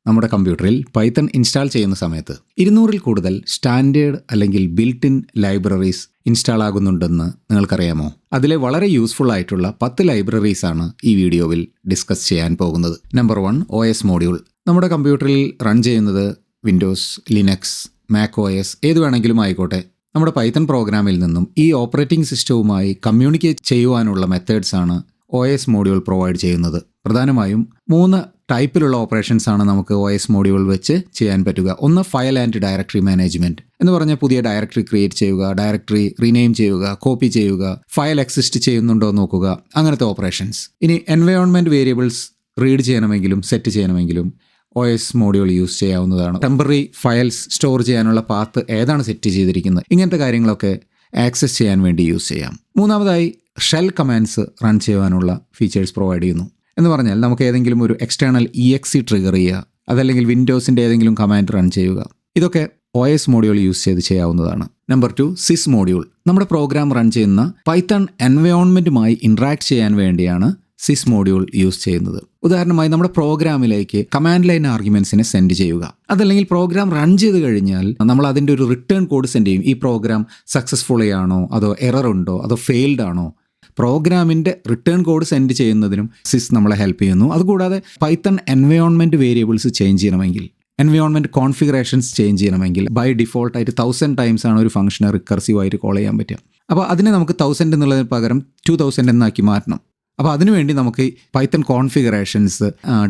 നമ്മുടെ കമ്പ്യൂട്ടറിൽ Python install ചെയ്യുന്ന സമയത്ത് 200-ൽ കൂടുതൽ സ്റ്റാൻഡേർഡ് അല്ലെങ്കിൽ ബിൽറ്റ് ഇൻ ലൈബ്രറീസ് ഇൻസ്റ്റാൾ ആകുന്നുണ്ടെന്ന് നിങ്ങൾക്കറിയാമോ? അതിലെ വളരെ യൂസ്ഫുൾ ആയിട്ടുള്ള 10 ലൈബ്രറീസ് ആണ് ഈ വീഡിയോയിൽ ഡിസ്കസ് ചെയ്യാൻ പോകുന്നത്. Number 1, OS module. നമ്മുടെ കമ്പ്യൂട്ടറിൽ റൺ ചെയ്യുന്നത് വിൻഡോസ്, ലിനക്സ്, മാക് OS ഏത് വേണമെങ്കിലും ആയിക്കോട്ടെ. നമ്മുടെ പൈത്തൺ പ്രോഗ്രാമിൽ നിന്നും ഈ ഓപ്പറേറ്റിംഗ് സിസ്റ്റവുമായി കമ്മ്യൂണിക്കേറ്റ് ചെയ്യുവാനുള്ള മെത്തേഡ്സ് ആണ് OS മോഡ്യൂൾ പ്രൊവൈഡ് ചെയ്യുന്നത്. പ്രധാനമായും 3 ടൈപ്പിലുള്ള ഓപ്പറേഷൻസ് ആണ് നമുക്ക് OS മോഡ്യൂൾ വെച്ച് ചെയ്യാൻ പറ്റുക. ഒന്ന്, ഫയൽ ആൻഡ് ഡയറക്ടറി മാനേജ്മെൻറ്റ് എന്ന് പറഞ്ഞാൽ പുതിയ ഡയറക്ടറി ക്രിയേറ്റ് ചെയ്യുക, ഡയറക്ടറി റീനെയിം ചെയ്യുക, കോപ്പി ചെയ്യുക, ഫയൽ എക്സിസ്റ്റ് ചെയ്യുന്നുണ്ടോ നോക്കുക, അങ്ങനത്തെ ഓപ്പറേഷൻസ്. ഇനി എൻവയോൺമെൻറ്റ് വേരിയബിൾസ് റീഡ് ചെയ്യണമെങ്കിലും സെറ്റ് ചെയ്യണമെങ്കിലും OS മോഡ്യൂൾ യൂസ് ചെയ്യാവുന്നതാണ്. ടെമ്പററി ഫയൽസ് സ്റ്റോർ ചെയ്യാനുള്ള പാത്ത് ഏതാണ് സെറ്റ് ചെയ്തിരിക്കുന്നത്, ഇങ്ങനത്തെ കാര്യങ്ങളൊക്കെ ആക്സസ് ചെയ്യാൻ വേണ്ടി യൂസ് ചെയ്യാം. മൂന്നാമതായി, ഷെൽ കമാൻഡ്സ് റൺ ചെയ്യുവാനുള്ള ഫീച്ചേഴ്സ് പ്രൊവൈഡ് ചെയ്യുന്നു. എന്ന് പറഞ്ഞാൽ നമുക്ക് ഏതെങ്കിലും ഒരു എക്സ്റ്റേണൽ EXE ട്രിഗർ ചെയ്യുക, അതല്ലെങ്കിൽ വിൻഡോസിൻ്റെ ഏതെങ്കിലും കമാൻഡ് റൺ ചെയ്യുക, ഇതൊക്കെ OS മോഡ്യൂൾ യൂസ് ചെയ്ത് ചെയ്യാവുന്നതാണ്. നമ്പർ 2, സിസ് മോഡ്യൂൾ. നമ്മുടെ പ്രോഗ്രാം റൺ ചെയ്യുന്ന പൈത്തൺ എൻവയോൺമെൻറ്റുമായി ഇൻട്രാക്ട് ചെയ്യാൻ വേണ്ടിയാണ് സിസ് മോഡ്യൂൾ യൂസ് ചെയ്യുന്നത്. ഉദാഹരണമായി നമ്മുടെ പ്രോഗ്രാമിലേക്ക് കമാൻഡ് ലൈൻ ആർഗ്യുമെൻസിനെ സെൻഡ് ചെയ്യുക, അതല്ലെങ്കിൽ പ്രോഗ്രാം റൺ ചെയ്ത് കഴിഞ്ഞാൽ നമ്മൾ അതിൻ്റെ ഒരു റിട്ടേൺ കോഡ് സെൻഡ് ചെയ്യും. ഈ പ്രോഗ്രാം സക്സസ്ഫുള്ളി ആണോ, അതോ എറർ ഉണ്ടോ, അതോ ഫെയിൽഡ് ആണോ, പ്രോഗ്രാമിൻ്റെ റിട്ടേൺ കോഡ് സെൻഡ് ചെയ്യുന്നതിനും സിസ് നമ്മളെ ഹെൽപ്പ് ചെയ്യുന്നു. അതുകൂടാതെ പൈത്തൺ എൻവയോൺമെൻറ്റ് വേരിയബിൾസ് ചേഞ്ച് ചെയ്യണമെങ്കിൽ, എൻവയോൺമെൻറ്റ് കോൺഫിഗറേഷൻസ് ചേഞ്ച് ചെയ്യണമെങ്കിൽ ബൈ ഡിഫോൾട്ടായിട്ട് 1000 ടൈംസ് ആണ് ഒരു ഫംഗ്ഷനെ റിക്കർസീവായിട്ട് കോൾ ചെയ്യാൻ പറ്റുക. അപ്പോൾ അതിനെ നമുക്ക് 1000 എന്നുള്ളതിന് പകരം 2000 എന്നാക്കി മാറ്റണം. അപ്പോൾ അതിനുവേണ്ടി നമുക്ക് പൈത്തൺ കോൺഫിഗറേഷൻസ്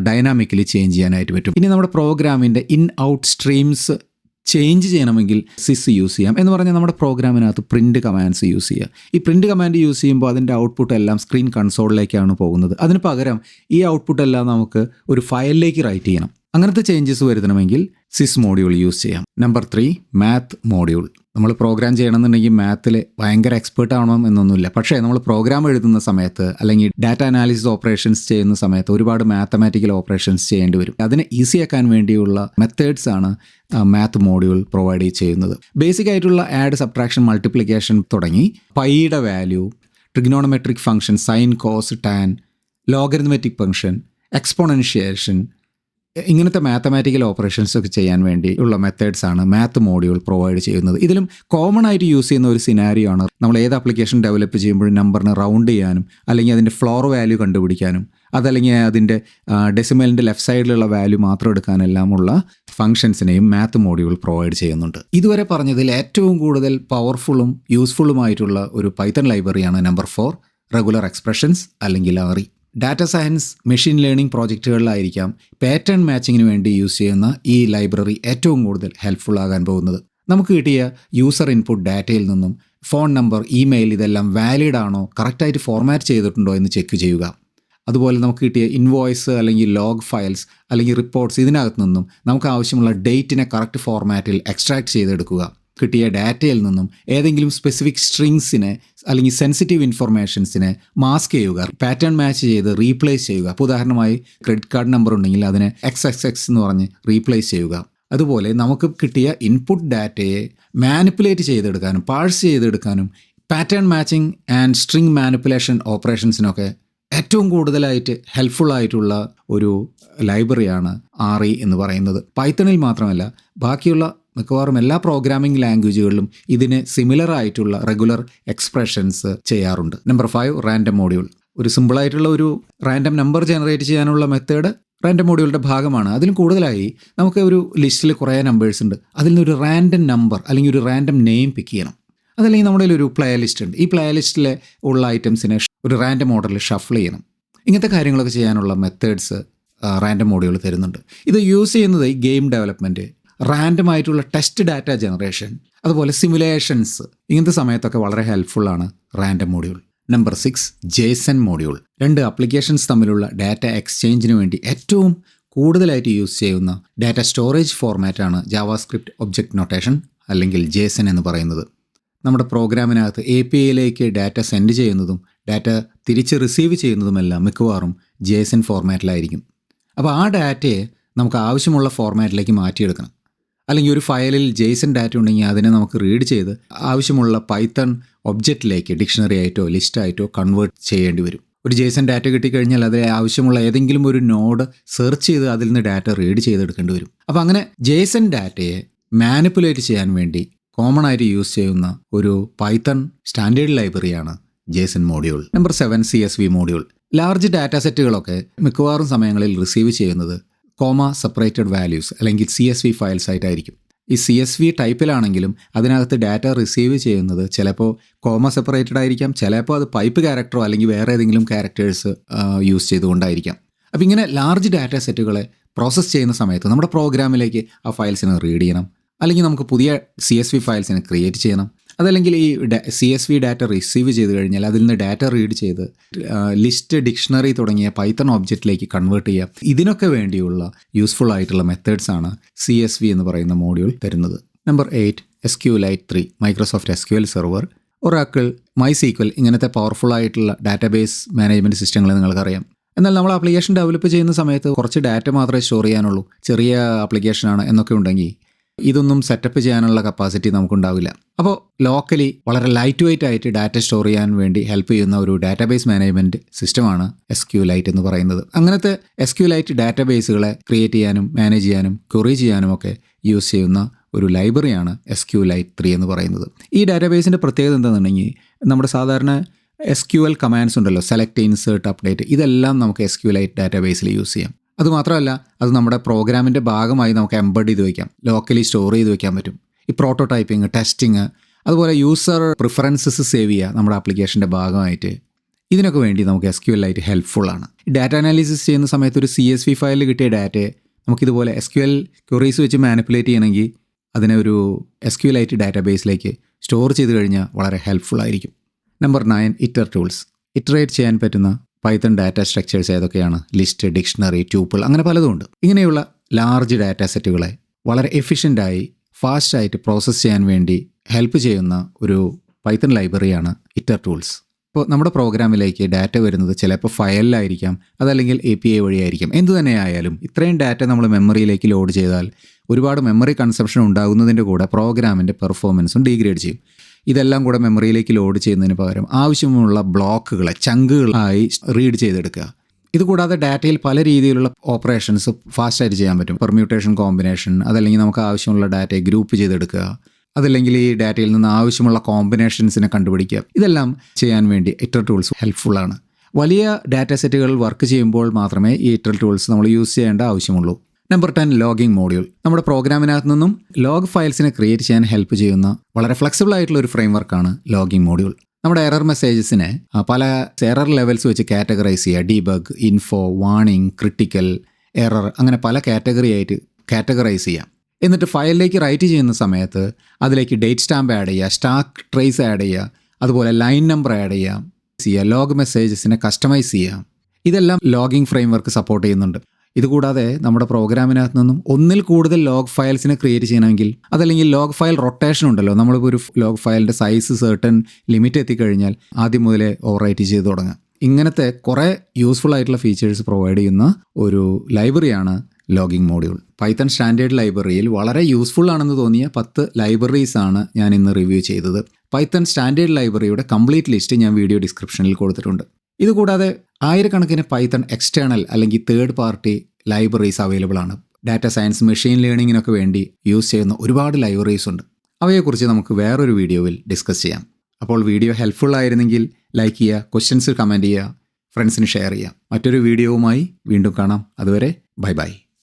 ഡൈനാമിക്കലി ചേഞ്ച് ചെയ്യാനായിട്ട് പറ്റും. ഇനി നമ്മുടെ പ്രോഗ്രാമിൻ്റെ ഇൻ ഔട്ട് സ്ട്രീംസ് ചേഞ്ച് ചെയ്യണമെങ്കിൽ സിസ് യൂസ് ചെയ്യാം. എന്ന് പറഞ്ഞാൽ നമ്മുടെ പ്രോഗ്രാമിനകത്ത് പ്രിൻറ്റ് കമാൻഡ്സ് യൂസ് ചെയ്യുക. ഈ പ്രിൻറ്റ് കമാൻഡ് യൂസ് ചെയ്യുമ്പോൾ അതിൻ്റെ ഔട്ട്പുട്ട് എല്ലാം സ്ക്രീൻ കൺസോളിലേക്കാണ് പോകുന്നത്. അതിന് പകരം ഈ ഔട്ട്പുട്ട് എല്ലാം നമുക്ക് ഒരു ഫയലിലേക്ക് റൈറ്റ് ചെയ്യണം. അങ്ങനത്തെ ചേഞ്ചസ് വരുത്തണമെങ്കിൽ സിസ് മോഡ്യൂൾ യൂസ് ചെയ്യാം. Number 3, math module. നമ്മൾ പ്രോഗ്രാം ചെയ്യണമെന്നുണ്ടെങ്കിൽ മാത്തിൽ ഭയങ്കര എക്സ്പേർട്ട് ആവണം എന്നൊന്നുമില്ല. പക്ഷേ നമ്മൾ പ്രോഗ്രാം എഴുതുന്ന സമയത്ത് അല്ലെങ്കിൽ ഡാറ്റ അനാലിസിസ് ഓപ്പറേഷൻസ് ചെയ്യുന്ന സമയത്ത് ഒരുപാട് മാത്തമാറ്റിക്കൽ ഓപ്പറേഷൻസ് ചെയ്യേണ്ടി വരും. അതിനെ ഈസി ആക്കാൻ വേണ്ടിയുള്ള മെത്തേഡ്സ് ആണ് മാത്ത് മോഡ്യൂൾ പ്രൊവൈഡ് ചെയ്യുന്നത്. ബേസിക് ആയിട്ടുള്ള ആഡ്, സബ്ട്രാക്ഷൻ, മൾട്ടിപ്ലിക്കേഷൻ തുടങ്ങി പൈയുടെ value, trigonometric function, sine, cos, tan, logarithmic function, exponentiation, ഇങ്ങനത്തെ മാത്തമാറ്റിക്കൽ ഓപ്പറേഷൻസ് ഒക്കെ ചെയ്യാൻ വേണ്ടി ഉള്ള മെത്തേഡ്സ് ആണ് മാത്ത് മോഡ്യൂൾ പ്രൊവൈഡ് ചെയ്യുന്നത്. ഇതിലും കോമൺ ആയിട്ട് യൂസ് ചെയ്യുന്ന ഒരു സിനാരിയോ ആണ് നമ്മൾ ഏത് ആപ്ലിക്കേഷൻ ഡെവലപ്പ് ചെയ്യുമ്പോഴും നമ്പറിനെ റൗണ്ട് ചെയ്യാനും, അല്ലെങ്കിൽ അതിൻ്റെ ഫ്ലോർ വാല്യൂ കണ്ടുപിടിക്കാനും, അതല്ലെങ്കിൽ അതിൻ്റെ ഡെസിമലിൻ്റെ ലെഫ്റ്റ് സൈഡിലുള്ള വാല്യൂ മാത്രം എടുക്കാനെല്ലാമുള്ള ഫംഗ്ഷൻസിനെയും മാത്ത് മോഡ്യൂൾ പ്രൊവൈഡ് ചെയ്യുന്നുണ്ട്. ഇതുവരെ പറഞ്ഞതിൽ ഏറ്റവും കൂടുതൽ പവർഫുള്ളും യൂസ്ഫുള്ളുമായിട്ടുള്ള ഒരു പൈത്തൺ ലൈബ്രറിയാണ് നമ്പർ 4, റെഗുലർ എക്സ്പ്രഷൻസ് അല്ലെങ്കിൽ RE. Data science, machine learning പ്രോജക്റ്റുകളിലായിരിക്കാം പാറ്റേൺ മാച്ചിങ്ങിന് വേണ്ടി യൂസ് ചെയ്യുന്ന ഈ ലൈബ്രറി ഏറ്റവും കൂടുതൽ ഹെൽപ്ഫുൾ ആകാൻ പോകുന്നത്. നമുക്ക് കിട്ടിയ യൂസർ ഇൻപുട്ട് ഡാറ്റയിൽ നിന്നും ഫോൺ നമ്പർ, ഇമെയിൽ ഇതെല്ലാം വാലിഡ് ആണോ, കറക്റ്റായിട്ട് ഫോർമാറ്റ് ചെയ്തിട്ടുണ്ടോ എന്ന് ചെക്ക് ചെയ്യുക. അതുപോലെ നമുക്ക് കിട്ടിയ ഇൻവോയ്സ് അല്ലെങ്കിൽ ലോഗ് ഫയൽസ് അല്ലെങ്കിൽ റിപ്പോർട്ട്സ്, ഇതിനകത്ത് നിന്നും നമുക്ക് ആവശ്യമുള്ള ഡേറ്റിനെ കറക്റ്റ് ഫോർമാറ്റിൽ എക്സ്ട്രാക്ട് ചെയ്തെടുക്കുക. കിട്ടിയ ഡാറ്റയിൽ നിന്നും ഏതെങ്കിലും സ്പെസിഫിക് സ്ട്രിങ്സിനെ അല്ലെങ്കിൽ സെൻസിറ്റീവ് ഇൻഫർമേഷൻസിനെ മാസ്ക് ചെയ്യുക, പാറ്റേൺ മാച്ച് ചെയ്ത് റീപ്ലേസ് ചെയ്യുക. അപ്പോൾ ഉദാഹരണമായി ക്രെഡിറ്റ് കാർഡ് നമ്പർ ഉണ്ടെങ്കിൽ അതിനെ XXX എന്ന് പറഞ്ഞ് റീപ്ലേസ് ചെയ്യുക. അതുപോലെ നമുക്ക് കിട്ടിയ ഇൻപുട്ട് ഡാറ്റയെ മാനിപ്പുലേറ്റ് ചെയ്തെടുക്കാനും പാഴ്സ് ചെയ്തെടുക്കാനും pattern matching and string manipulation ഓപ്പറേഷൻസിനൊക്കെ ഏറ്റവും കൂടുതലായിട്ട് ഹെൽപ്ഫുൾ ആയിട്ടുള്ള ഒരു ലൈബ്രറിയാണ് RE എന്ന് പറയുന്നത്. പൈത്തണിൽ മാത്രമല്ല, ബാക്കിയുള്ള മിക്കവാറും എല്ലാ പ്രോഗ്രാമിംഗ് ലാംഗ്വേജുകളിലും ഇതിന് സിമിലർ ആയിട്ടുള്ള റെഗുലർ എക്സ്പ്രഷൻസ് ചെയ്യാറുണ്ട്. Number 5, random module. ഒരു സിമ്പിളായിട്ടുള്ള ഒരു റാൻഡം നമ്പർ ജനറേറ്റ് ചെയ്യാനുള്ള മെത്തേഡ് റാൻഡം മോഡ്യൂളിൻ്റെ ഭാഗമാണ്. അതിലും കൂടുതലായി നമുക്ക് ഒരു ലിസ്റ്റിൽ കുറേ നമ്പേഴ്സ് ഉണ്ട്, അതിൽ നിന്നൊരു റാൻഡം നമ്പർ അല്ലെങ്കിൽ ഒരു റാൻഡം നെയിം പിക്ക് ചെയ്യണം. അതല്ലെങ്കിൽ നമ്മുടെ ഒരു പ്ലേ ലിസ്റ്റ് ഉണ്ട്, ഈ പ്ലേ ലിസ്റ്റിലെ ഉള്ള ഐറ്റംസിനെ ഒരു റാൻഡം ഓർഡറിൽ ഷഫിൾ ചെയ്യണം. ഇങ്ങനത്തെ കാര്യങ്ങളൊക്കെ ചെയ്യാനുള്ള മെത്തേഡ്സ് റാൻഡം മോഡ്യൂൾ തരുന്നുണ്ട്. ഇത് യൂസ് ചെയ്യുന്നത് ഗെയിം ഡെവലപ്മെൻറ്റ്, റാൻഡം ആയിട്ടുള്ള ടെസ്റ്റ് ഡാറ്റ ജനറേഷൻ, അതുപോലെ സിമുലേഷൻസ്, ഇങ്ങനത്തെ സമയത്തൊക്കെ വളരെ ഹെൽപ്ഫുള്ളാണ് random module. Number 6, JSON module. 2 applications തമ്മിലുള്ള ഡാറ്റ എക്സ്ചേഞ്ചിന് വേണ്ടി ഏറ്റവും കൂടുതലായിട്ട് യൂസ് ചെയ്യുന്ന ഡാറ്റ സ്റ്റോറേജ് ഫോർമാറ്റാണ് ജാവാസ്ക്രിപ്റ്റ് ഒബ്ജക്റ്റ് നൊട്ടേഷൻ അല്ലെങ്കിൽ JSON എന്ന് പറയുന്നത്. നമ്മുടെ പ്രോഗ്രാമിനകത്ത് APIയിലേക്ക് ഡാറ്റ സെൻഡ് ചെയ്യുന്നതും ഡാറ്റ തിരിച്ച് റിസീവ് ചെയ്യുന്നതുമെല്ലാം മിക്കവാറും JSON ഫോർമാറ്റിലായിരിക്കും. അപ്പോൾ ആ ഡാറ്റയെ നമുക്ക് ആവശ്യമുള്ള ഫോർമാറ്റിലേക്ക് മാറ്റിയെടുക്കണം. അല്ലെങ്കിൽ ഒരു ഫയലിൽ JSON ഡാറ്റ ഉണ്ടെങ്കിൽ അതിനെ നമുക്ക് റീഡ് ചെയ്ത് ആവശ്യമുള്ള പൈത്തൺ ഒബ്ജക്റ്റിലേക്ക് ഡിക്ഷണറി ആയിട്ടോ ലിസ്റ്റായിട്ടോ കൺവേർട്ട് ചെയ്യേണ്ടി വരും. ഒരു ജേസൺ ഡാറ്റ കിട്ടിക്കഴിഞ്ഞാൽ അതിൽ ആവശ്യമുള്ള ഏതെങ്കിലും ഒരു നോഡ് സെർച്ച് ചെയ്ത് അതിൽ നിന്ന് ഡാറ്റ റീഡ് ചെയ്തെടുക്കേണ്ടി വരും. അപ്പോൾ അങ്ങനെ ജേസൺ ഡാറ്റയെ മാനിപ്പുലേറ്റ് ചെയ്യാൻ വേണ്ടി കോമൺ ആയിട്ട് യൂസ് ചെയ്യുന്ന ഒരു പൈത്തൺ സ്റ്റാൻഡേർഡ് ലൈബ്രറിയാണ് JSON module. Number 7 CSV module. Large data സെറ്റുകളൊക്കെ മിക്കവാറും സമയങ്ങളിൽ റിസീവ് ചെയ്യുന്നത് കോമ സെപ്പറേറ്റഡ് വാല്യൂസ് അല്ലെങ്കിൽ CSV ഫയൽസ് ആയിട്ടായിരിക്കും. ഈ CSV ടൈപ്പിലാണെങ്കിലും അതിനകത്ത് ഡാറ്റ റിസീവ് ചെയ്യുന്നത് ചിലപ്പോൾ കോമ സെപ്പറേറ്റഡ് ആയിരിക്കാം, ചിലപ്പോൾ അത് പൈപ്പ് ക്യാരക്ടറോ അല്ലെങ്കിൽ വേറെ ഏതെങ്കിലും ക്യാരക്ടേഴ്സ് യൂസ് ചെയ്തുകൊണ്ടായിരിക്കാം. അപ്പോൾ ഇങ്ങനെ ലാർജ് ഡാറ്റ സെറ്റുകളെ പ്രോസസ്സ് ചെയ്യുന്ന സമയത്ത് നമ്മുടെ പ്രോഗ്രാമിലേക്ക് ആ ഫയൽസിനെ റീഡ് ചെയ്യണം, അല്ലെങ്കിൽ നമുക്ക് പുതിയ CSV ഫയൽസിനെ ക്രിയേറ്റ് ചെയ്യണം. അതല്ലെങ്കിൽ ഈ CSV ഡാറ്റ റിസീവ് ചെയ്ത് കഴിഞ്ഞാൽ അതിൽ നിന്ന് ഡാറ്റ റീഡ് ചെയ്ത് ലിസ്റ്റ്, ഡിക്ഷണറി തുടങ്ങിയ പൈത്തൺ ഒബ്ജക്റ്റിലേക്ക് കൺവേർട്ട് ചെയ്യാം. ഇതിനൊക്കെ വേണ്ടിയുള്ള യൂസ്ഫുൾ ആയിട്ടുള്ള മെത്തേഡ്സാണ് CSV എന്ന് പറയുന്ന മോഡ്യൂൾ തരുന്നത്. Number 8 SQLite 3 Microsoft SQL server, Oracle, MySQL ഇങ്ങനത്തെ പവർഫുൾ ആയിട്ടുള്ള ഡാറ്റാബേസ് മാനേജ്മെൻറ്റ് സിസ്റ്റങ്ങൾ നിങ്ങൾക്കറിയാം. എന്നാൽ നമ്മൾ ആപ്ലിക്കേഷൻ ഡെവലപ്പ് ചെയ്യുന്ന സമയത്ത് കുറച്ച് ഡാറ്റ മാത്രമേ സ്റ്റോർ ചെയ്യാനുള്ളൂ, ചെറിയ ആപ്ലിക്കേഷനാണ് എന്നൊക്കെ ഉണ്ടെങ്കിൽ ഇതൊന്നും സെറ്റപ്പ് ചെയ്യാനുള്ള കപ്പാസിറ്റി നമുക്കുണ്ടാവില്ല. അപ്പോൾ ലോക്കലി വളരെ ലൈറ്റ് വെയ്റ്റ് ആയിട്ട് ഡാറ്റ സ്റ്റോർ ചെയ്യാൻ വേണ്ടി ഹെൽപ്പ് ചെയ്യുന്ന ഒരു ഡാറ്റാബേസ് മാനേജ്മെൻറ്റ് സിസ്റ്റമാണ് SQLite എന്ന് പറയുന്നത്. അങ്ങനത്തെ SQLite ഡാറ്റാബേസുകളെ ക്രിയേറ്റ് ചെയ്യാനും മാനേജ് ചെയ്യാനും ക്വറി ചെയ്യാനും ഒക്കെ യൂസ് ചെയ്യുന്ന ഒരു ലൈബ്രറിയാണ് SQLite 3 എന്ന് പറയുന്നത്. ഈ ഡാറ്റാബേസിൻ്റെ പ്രത്യേകത എന്താണെന്നുണ്ടെങ്കിൽ നമ്മുടെ സാധാരണ SQL കമാൻഡ്സ് ഉണ്ടല്ലോ, സെലക്ട്, ഇൻസേർട്ട്, അപ്ഡേറ്റ്, ഇതെല്ലാം നമുക്ക് SQLite ഡാറ്റാബേസിൽ യൂസ് ചെയ്യാം. അതുമാത്രമല്ല, അത് നമ്മുടെ പ്രോഗ്രാമിൻ്റെ ഭാഗമായി നമുക്ക് എംബഡ് ചെയ്ത് വയ്ക്കാം, ലോക്കലി സ്റ്റോർ ചെയ്ത് വയ്ക്കാൻ പറ്റും. ഈ പ്രോട്ടോടൈപ്പിംഗ്, ടെസ്റ്റിങ്, അതുപോലെ യൂസർ പ്രിഫറൻസസ് സേവ് ചെയ്യുക നമ്മുടെ ആപ്ലിക്കേഷൻ്റെ ഭാഗമായിട്ട്, ഇതിനൊക്കെ വേണ്ടി നമുക്ക് SQLite ഹെൽപ്ഫുള്ളാണ്. ഡാറ്റ അനാലിസിസ് ചെയ്യുന്ന സമയത്ത് ഒരു CSV ഫയലിൽ കിട്ടിയ ഡാറ്റയെ നമുക്കിതുപോലെ SQL ക്വറീസ് വെച്ച് മാനിപ്പുലേറ്റ് ചെയ്യണമെങ്കിൽ അതിനെ ഒരു SQLite ഡാറ്റാബേസിലേക്ക് സ്റ്റോർ ചെയ്ത് കഴിഞ്ഞാൽ വളരെ ഹെൽപ്ഫുൾ ആയിരിക്കും. Number 9 ഇറ്റർ tools. ഇറ്ററേറ്റ് ചെയ്യാൻ പറ്റുന്ന പൈത്തൺ ഡാറ്റ സ്ട്രക്ചേഴ്സ് ഏതൊക്കെയാണ്? ലിസ്റ്റ്, ഡിക്ഷണറി, ട്യൂപ്പിൾ, അങ്ങനെ പലതുമുണ്ട്. ഇങ്ങനെയുള്ള ലാർജ് ഡാറ്റ സെറ്റുകളെ വളരെ എഫിഷ്യൻ്റായി ഫാസ്റ്റായിട്ട് പ്രോസസ്സ് ചെയ്യാൻ വേണ്ടി ഹെൽപ്പ് ചെയ്യുന്ന ഒരു പൈത്തൺ ലൈബ്രറിയാണ് ഇറ്റർ ടൂൾസ്. ഇപ്പോൾ നമ്മുടെ പ്രോഗ്രാമിലേക്ക് ഡാറ്റ വരുന്നത് ചിലപ്പോൾ ഫയലിലായിരിക്കാം, അതല്ലെങ്കിൽ API വഴിയായിരിക്കും. എന്തു തന്നെയായാലും ഇത്രയും ഡാറ്റ നമ്മൾ മെമ്മറിയിലേക്ക് ലോഡ് ചെയ്താൽ ഒരുപാട് മെമ്മറി കൺസപ്ഷൻ ഉണ്ടാകുന്നതിൻ്റെ കൂടെ പ്രോഗ്രാമിൻ്റെ പെർഫോമൻസും ഡീഗ്രേഡ് ചെയ്യും. ഇതെല്ലാം കൂടെ മെമ്മറിയിലേക്ക് ലോഡ് ചെയ്യുന്നതിന് പകരം ആവശ്യമുള്ള ബ്ലോക്കുകളെ ചങ്കുകളായി റീഡ് ചെയ്തെടുക്കുക. ഇതുകൂടാതെ ഡാറ്റയിൽ പല രീതിയിലുള്ള ഓപ്പറേഷൻസ് ഫാസ്റ്റായിട്ട് ചെയ്യാൻ പറ്റും. പെർമ്യൂട്ടേഷൻ, കോമ്പിനേഷൻ, അതല്ലെങ്കിൽ നമുക്ക് ആവശ്യമുള്ള ഡാറ്റയെ ഗ്രൂപ്പ് ചെയ്തെടുക്കുക, അതല്ലെങ്കിൽ ഈ ഡാറ്റയിൽ നിന്ന് ആവശ്യമുള്ള കോമ്പിനേഷൻസിനെ കണ്ടുപിടിക്കുക. ഇതെല്ലാം ചെയ്യാൻ വേണ്ടി ഇറ്റർ ടൂൾസ് ഹെൽപ്ഫുള്ളാണ്. വലിയ ഡാറ്റ സെറ്റുകൾ വർക്ക് ചെയ്യുമ്പോൾ മാത്രമേ ഈ ഇറ്റർ ടൂൾസ് നമ്മൾ യൂസ് ചെയ്യേണ്ട ആവശ്യമുള്ളൂ. Number 10 logging module. നമ്മുടെ പ്രോഗ്രാമിനകത്ത് നിന്നും ലോഗ് ഫയൽസിനെ ക്രിയേറ്റ് ചെയ്യാൻ ഹെൽപ്പ് ചെയ്യുന്ന വളരെ ഫ്ലെക്സിബിൾ ആയിട്ടുള്ള ഒരു ഫ്രെയിം വർക്കാണ് ലോഗിംഗ് മോഡ്യൂൾ. നമ്മുടെ എറർ മെസ്സേജസിനെ പല എറർ ലെവൽസ് വെച്ച് കാറ്റഗറൈസ് ചെയ്യുക. Debug, info, warning, critical, error, അങ്ങനെ പല കാറ്റഗറൈസ് ചെയ്യാം. എന്നിട്ട് ഫയലിലേക്ക് റൈറ്റ് ചെയ്യുന്ന സമയത്ത് അതിലേക്ക് ഡേറ്റ് സ്റ്റാമ്പ് ആഡ് ചെയ്യുക, സ്റ്റാക്ക് ട്രേസ് ആഡ് ചെയ്യുക, അതുപോലെ ലൈൻ നമ്പർ ആഡ് ചെയ്യുക, ലോഗ് മെസ്സേജസിനെ കസ്റ്റമൈസ് ചെയ്യുക. ഇതെല്ലാം ലോഗിംഗ് ഫ്രെയിം വർക്ക് സപ്പോർട്ട് ചെയ്യുന്നുണ്ട്. ഇതുകൂടാതെ നമ്മുടെ പ്രോഗ്രാമിനകത്ത് നിന്നും ഒന്നിൽ കൂടുതൽ ലോഗ് ഫയൽസിനെ ക്രിയേറ്റ് ചെയ്യണമെങ്കിൽ, അതല്ലെങ്കിൽ ലോഗ് ഫയൽ റൊട്ടേഷൻ ഉണ്ടല്ലോ, നമ്മളിപ്പോൾ ഒരു ലോഗ് ഫയലിൻ്റെ സൈസ് സർട്ടൻ ലിമിറ്റ് എത്തിക്കഴിഞ്ഞാൽ ആദ്യം മുതലേ ഓവർ റൈറ്റ് ചെയ്ത് തുടങ്ങാം. ഇങ്ങനത്തെ കുറേ യൂസ്ഫുൾ ആയിട്ടുള്ള ഫീച്ചേഴ്സ് പ്രൊവൈഡ് ചെയ്യുന്ന ഒരു ലൈബ്രറിയാണ് ലോഗിംഗ് മോഡ്യൂൾ. പൈത്തൺ സ്റ്റാൻഡേർഡ് ലൈബ്രറിയിൽ വളരെ യൂസ്ഫുൾ ആണെന്ന് തോന്നിയ 10 ലൈബ്രറീസാണ് ഞാൻ ഇന്ന് റിവ്യൂ ചെയ്തത്. പൈത്തൺ സ്റ്റാൻഡേർഡ് ലൈബ്രറിയുടെ കംപ്ലീറ്റ് ലിസ്റ്റ് ഞാൻ വീഡിയോ ഡിസ്ക്രിപ്ഷനിൽ കൊടുത്തിട്ടുണ്ട്. ഇതുകൂടാതെ ആയിരക്കണക്കിന് പൈത്തൺ എക്സ്റ്റേണൽ അല്ലെങ്കിൽ തേർഡ് പാർട്ടി ലൈബ്രറീസ് അവൈലബിൾ ആണ്. ഡാറ്റ സയൻസ്, മെഷീൻ ലേണിങ്ങിനൊക്കെ വേണ്ടി യൂസ് ചെയ്യുന്ന ഒരുപാട് ലൈബ്രറീസ് ഉണ്ട്. അവയെക്കുറിച്ച് നമുക്ക് വേറൊരു വീഡിയോയിൽ ഡിസ്കസ് ചെയ്യാം. അപ്പോൾ വീഡിയോ ഹെൽപ്ഫുൾ ആയിരുന്നെങ്കിൽ ലൈക്ക് ചെയ്യുക, ക്വസ്റ്റ്യൻസ് കമൻറ്റ് ചെയ്യുക, ഫ്രണ്ട്സിന് ഷെയർ ചെയ്യുക. മറ്റൊരു വീഡിയോവുമായി വീണ്ടും കാണാം. അതുവരെ ബൈ ബൈ.